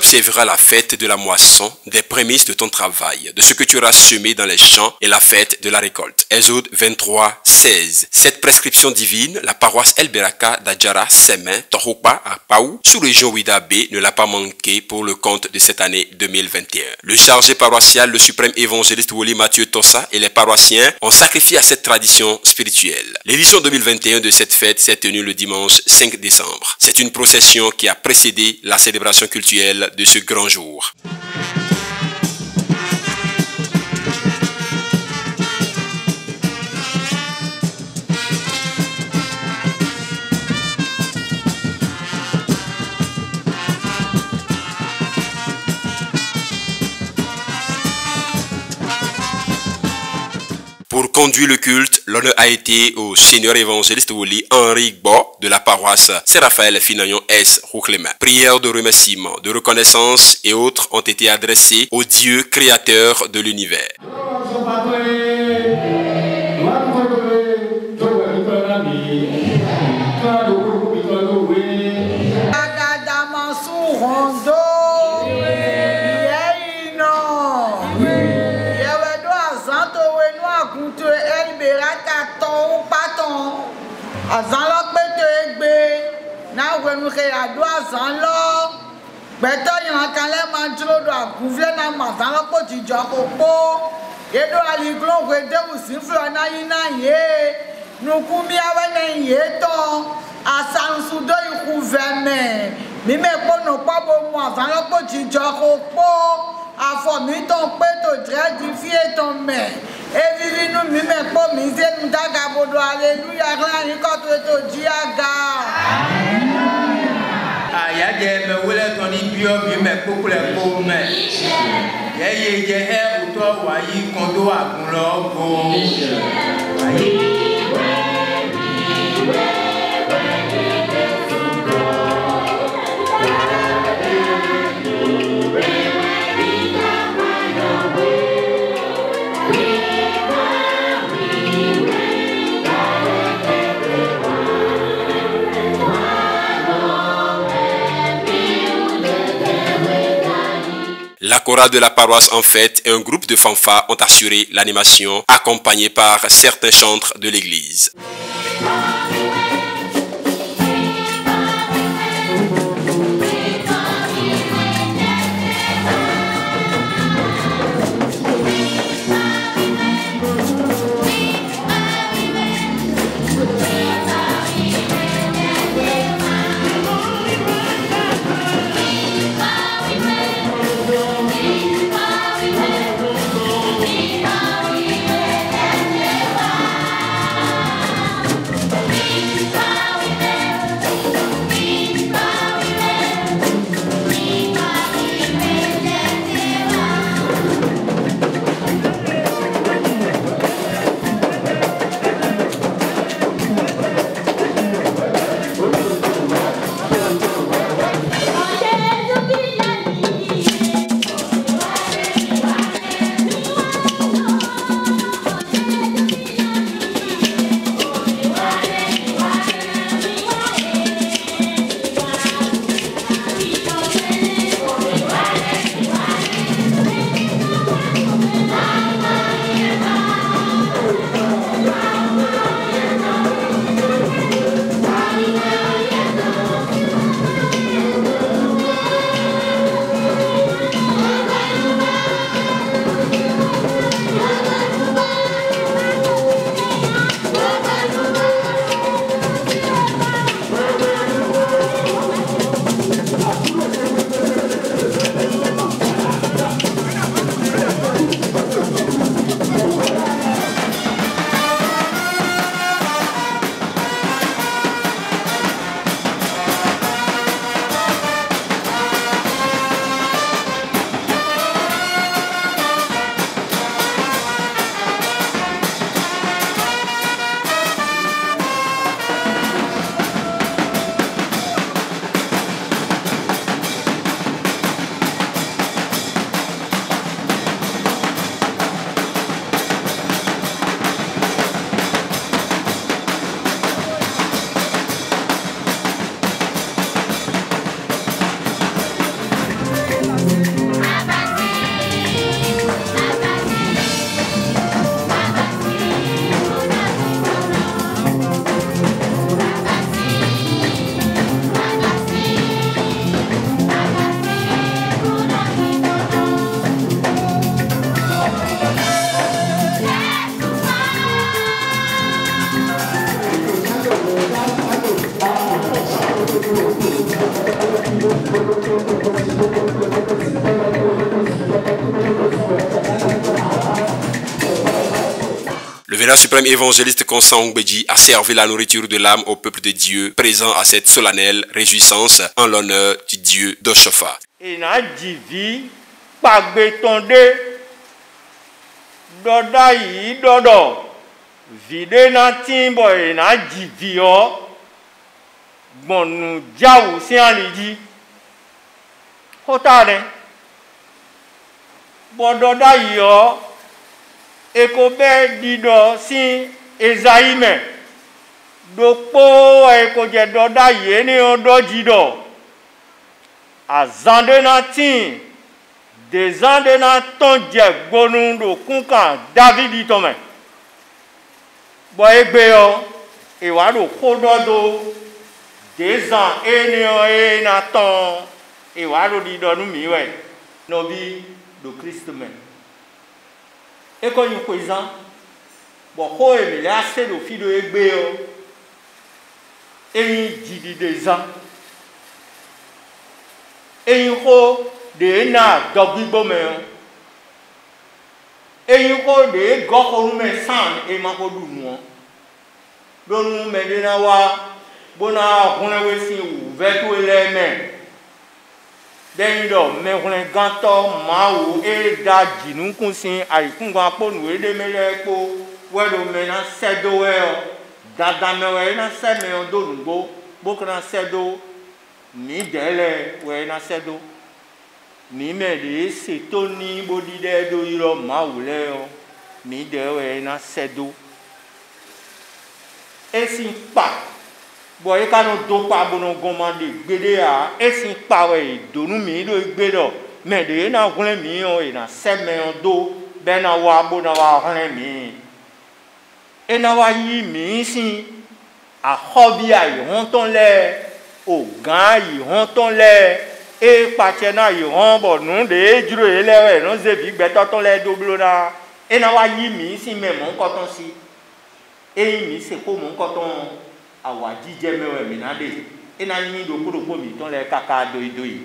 achèveras la fête de la moisson, des prémices de ton travail, de ce que tu auras semé dans les champs et la fête de la récolte. Exode 23, 16. Cette prescription divine, la paroisse El Beraka d'Adjara, Semin, Tohopa, à Paou, sous région Ouida B, ne l'a pas manqué pour le compte de cette année 2021. Le chargé paroissial, le suprême évangéliste Woli Mathieu Tossa et les paroissiens ont sacrifié à cette tradition spirituelle. L'édition 2021 de cette fête s'est tenue le dimanche 5 décembre. C'est une procession qui a précédé la célébration cultuelle de ce grand jour. Pour conduire le culte, l'honneur a été au seigneur évangéliste Woli Henri Bo de la paroisse Saint-Raphaël Finayon S. Rouclema. Prières de remerciement, de reconnaissance et autres ont été adressées au Dieu créateur de l'univers. Azan pete egbe na wenu ke ado azan lo beto yan kan le ma duro do agunvle na ma azan lo po ti jo popo edo aliglon we de usin flo na yin na ye nuku mi awe na ye to asan su do iku veme mi me po no pa bo mo azan lo po ti jo popo afọ mi ton pe to dre di fie ton me evivi nu mi me po mi ze nu daga bodo hallelujah la ni ko to ji aga aya je me wole ton ni bio mi me kokule ko me ye je e uto wa yi kondo agun lo go La chorale de la paroisse en fête et un groupe de fanfares ont assuré l'animation, accompagnés par certains chantres de l'église. Le vénérable suprême évangéliste Constant Ngbeji a servi la nourriture de l'âme au peuple de Dieu présent à cette solennelle réjouissance en l'honneur du Dieu d'Oshofa. Et na divi pagbetonde doda yi dodo vide na timbo e na divi o gbonu jawu si aliji hotare bododa yi o ekobe dido si ezaime dopo ekoje doda yi ni odo jido azande na tin des ans de na ton je gbonu do kunkan David itome bo egbe o e wa do kododo des ans e na ton e wa do di do nu mi we no bi do Christ men e ko yin kwezan bo ko e mi la se do fi do egbe o e yin jidi des ans e yin ko de na dogbibo me e yin ko de go ko me san e ma ko du mo do nu me de na wa bona hune we si u vetu ele me den do me hune ganto ma u e da jinu kun sin ai kun gwa po nu e de me le po we do me na sedo we o dada me we na se me o do nu bo kana sedo ni dele we na sedo ni me de se to ni bodi de do iro ma u le o ni de we na sedo esin pa boy ka no do pa bono goma de gbede a esin pa we donu mi do gbedo me de na hunle mi o e na se me o do be na wa bo na wa hunle mi e na wa yi mi sin a hobby ai hon ton le o gan yi hon ton le e pache na yi hon bo nu de juro ele we no ze bi gbe to ton le do blo na e na wa yi mi sin me mo ko ton si e mi se ko mo ko ton awa jije mewe mi na de e na ni do ko mi ton le kaka doidoi.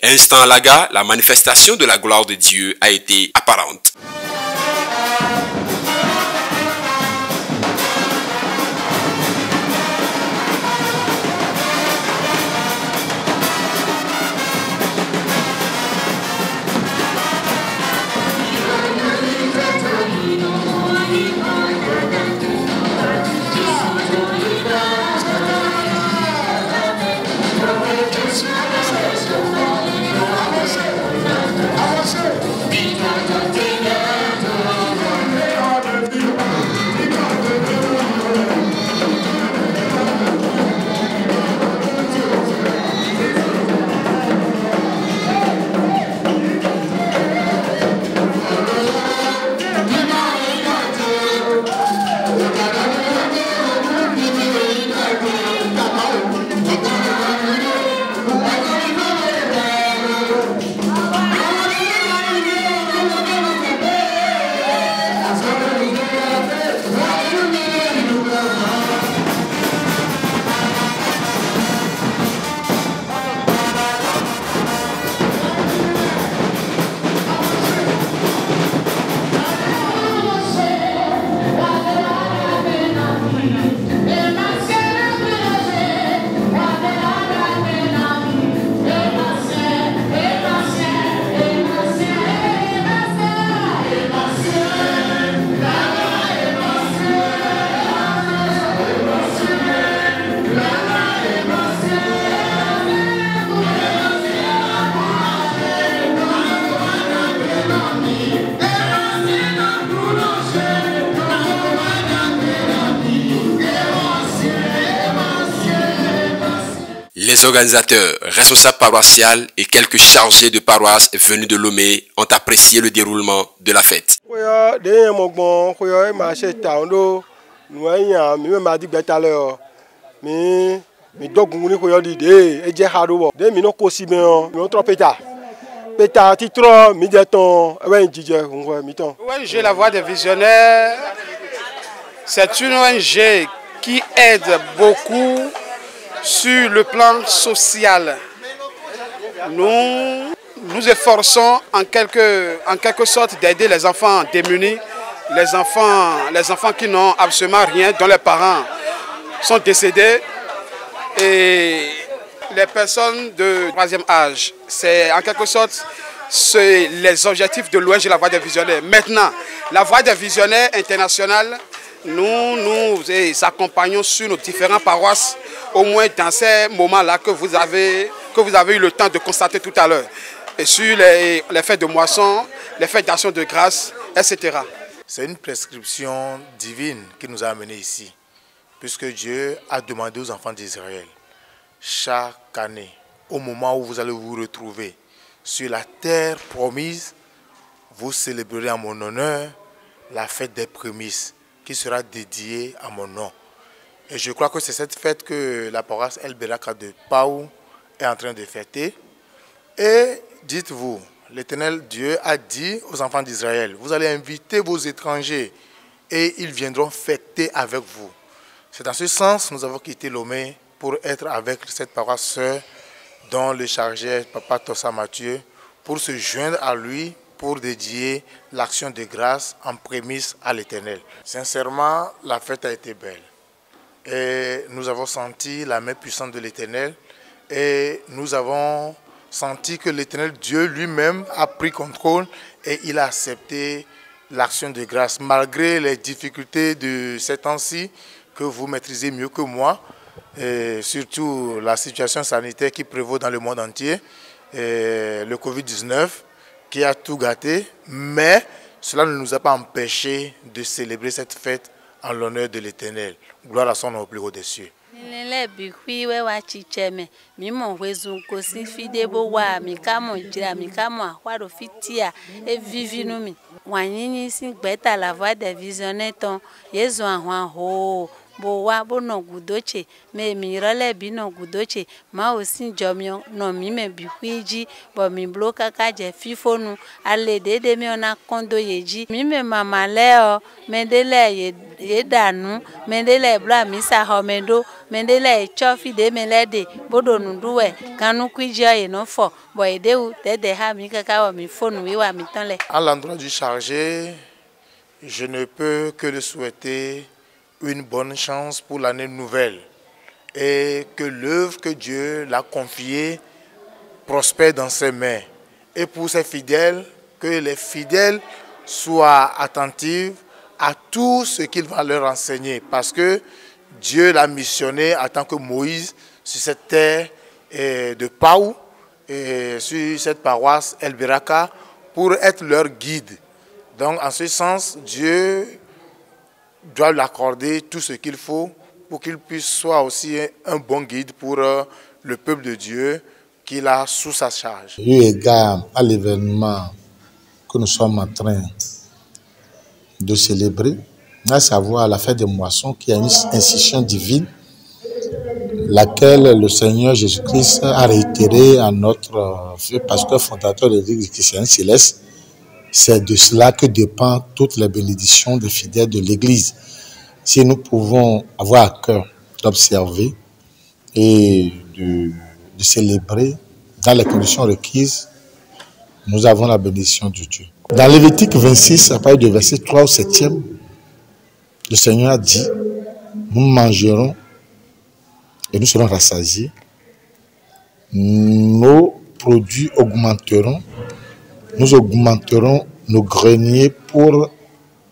Instant laga, la manifestation de la gloire de Dieu a été apparente. Les organisateurs, responsables paroissiaux et quelques chargés de paroisse venus de Lomé ont apprécié le déroulement de la fête. ONG La Voix des Visionnaires, c'est une ONG qui aide beaucoup sur le plan social. Nous nous efforçons en quelque sorte d'aider les enfants démunis les enfants qui n'ont absolument rien, dont les parents sont décédés, et les personnes de troisième âge. C'est en quelque sorte les objectifs de l'ONG La Voix des Visionnaires. Maintenant, La Voix des Visionnaires internationale, nous accompagnons sur nos différentes paroisses, au moins dans ces moments-là que vous avez eu le temps de constater tout à l'heure, et sur les fêtes de moisson, les fêtes d'action de grâce, etc. C'est une prescription divine qui nous a amenés ici, puisque Dieu a demandé aux enfants d'Israël, chaque année, au moment où vous allez vous retrouver sur la terre promise, vous célébrerez en mon honneur la fête des prémices, qui sera dédiée à mon nom. Et je crois que c'est cette fête que la paroisse El Beraka de Pau est en train de fêter. Et dites-vous, l'Éternel Dieu a dit aux enfants d'Israël, vous allez inviter vos étrangers et ils viendront fêter avec vous. C'est dans ce sens que nous avons quitté Lomé pour être avec cette paroisse sœur dont le chargé Papa Tossa Mathieu, pour se joindre à lui, pour dédier l'action de grâce en prémisse à l'Éternel. Sincèrement, la fête a été belle. Et nous avons senti la main puissante de l'Éternel. Et nous avons senti que l'Éternel Dieu lui-même a pris contrôle et il a accepté l'action de grâce. Malgré les difficultés de ces temps-ci que vous maîtrisez mieux que moi, et surtout la situation sanitaire qui prévaut dans le monde entier, et le Covid-19 qui a tout gâté, mais cela ne nous a pas empêché de célébrer cette fête en l'honneur de l'Éternel. Gloire à son nom au plus haut des cieux. Bowa bono gudoche me mirale bino gudoche ma osi jomio no mi me bikwiji bo mi bloka ka je fifonu ale dede mi ona kondo yeji mi me mama leo mendele ye danu mendele bla mi sa homendo mendele chofi de melede bodo nduwe kanu kwiji ye no fo bo edeu dede ha mi kaka wa mi fonu wi wa mi tonle. À l'endroit du chargé, je ne peux que le souhaiter une bonne chance pour l'année nouvelle et que l'œuvre que Dieu l'a confiée prospère dans ses mains. Et pour ses fidèles, que les fidèles soient attentifs à tout ce qu'il va leur enseigner, parce que Dieu l'a missionné en tant que Moïse sur cette terre de Pau et sur cette paroisse El Beraka pour être leur guide. Donc en ce sens, Dieu doit lui accorder tout ce qu'il faut pour qu'il puisse soit aussi un bon guide pour le peuple de Dieu qu'il a sous sa charge. Eu égard à l'événement que nous sommes en train de célébrer, à savoir la fête des moissons, qui est une institution divine, laquelle le Seigneur Jésus-Christ a réitéré à notre vieux pasteur fondateur de l'Église chrétienne céleste. C'est de cela que dépendent toutes les bénédictions des fidèles de l'Église. Si nous pouvons avoir à cœur d'observer et de célébrer dans les conditions requises, nous avons la bénédiction de Dieu. Dans Lévitique 26, à partir du verset 3 au 7e, le Seigneur a dit, nous mangerons et nous serons rassasiés. Nos produits augmenteront. Nous augmenterons nos greniers pour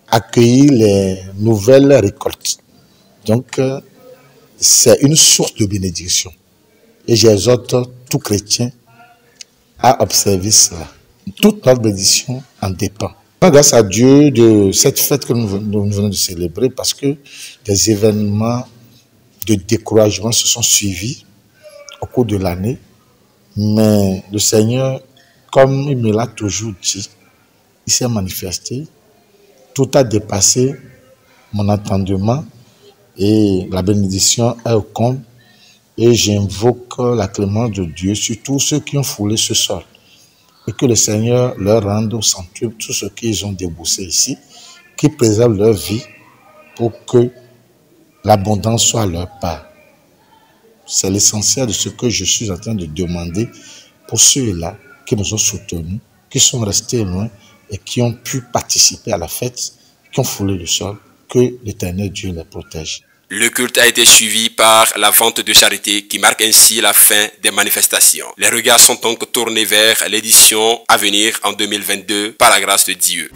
accueillir les nouvelles récoltes. Donc, c'est une source de bénédiction. Et j'exhorte tout chrétien à observer cela. Toute notre bénédiction en dépend. Grâce à Dieu de cette fête que nous venons de célébrer, parce que des événements de découragement se sont suivis au cours de l'année. Mais le Seigneur, comme il me l'a toujours dit, il s'est manifesté. Tout a dépassé mon entendement et la bénédiction est au comble. Et j'invoque la clémence de Dieu sur tous ceux qui ont foulé ce sol. Et que le Seigneur leur rende au centuple tout ce qu'ils ont déboursé ici, qui préserve leur vie pour que l'abondance soit à leur part. C'est l'essentiel de ce que je suis en train de demander pour ceux-là qui nous ont soutenus, qui sont restés loin et qui ont pu participer à la fête qui ont foulé le sol, que l'Éternel Dieu les protège. Le culte a été suivi par la vente de charité qui marque ainsi la fin des manifestations. Les regards sont donc tournés vers l'édition à venir en 2022 par la grâce de Dieu.